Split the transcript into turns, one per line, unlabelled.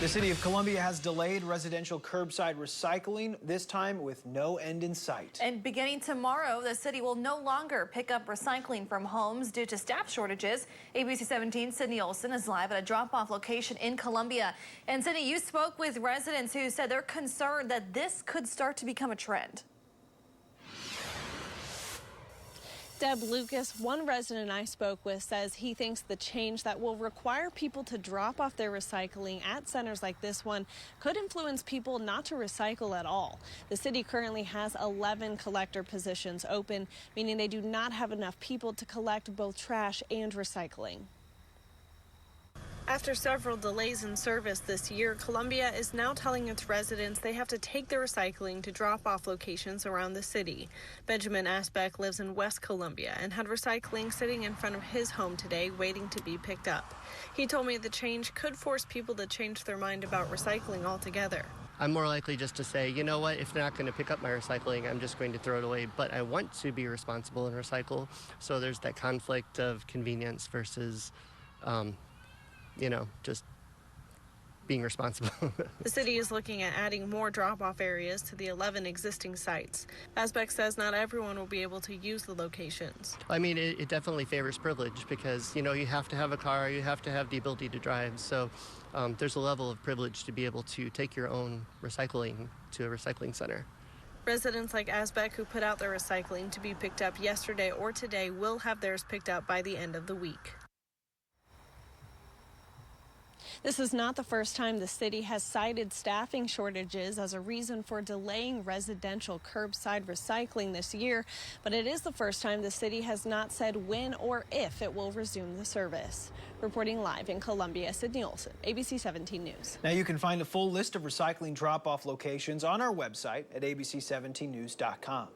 The city of Columbia has delayed residential curbside recycling, this time with no end in sight.
And beginning tomorrow, the city will no longer pick up recycling from homes due to staff shortages. ABC 17's Sydney Olson is live at a drop-off location in Columbia. And Sydney, you spoke with residents who said they're concerned that this could start to become a trend.
Deb Lucas, one resident I spoke with, says he thinks the change that will require people to drop off their recycling at centers like this one could influence people not to recycle at all. The city currently has 11 collector positions open, meaning they do not have enough people to collect both trash and recycling. After several delays in service this year, Columbia is now telling its residents they have to take their recycling to drop-off locations around the city. Benjamin Asbeck lives in West Columbia and had recycling sitting in front of his home today waiting to be picked up. He told me the change could force people to change their mind about recycling altogether.
I'm more likely just to say, you know what, if they're not going to pick up my recycling, I'm just going to throw it away. But I want to be responsible and recycle, so there's that conflict of convenience versus just being responsible.
The city is looking at adding more drop-off areas to the 11 existing sites. Asbeck says not everyone will be able to use the locations.
I mean, it definitely favors privilege because, you have to have a car, you have to have the ability to drive. So there's a level of privilege to be able to take your own recycling to a recycling center.
Residents like Asbeck who put out their recycling to be picked up yesterday or today will have theirs picked up by the end of the week. This is not the first time the city has cited staffing shortages as a reason for delaying residential curbside recycling this year, but it is the first time the city has not said when or if it will resume the service. Reporting live in Columbia, Sydney Olson, ABC 17 News.
Now you can find a full list of recycling drop-off locations on our website at abc17news.com.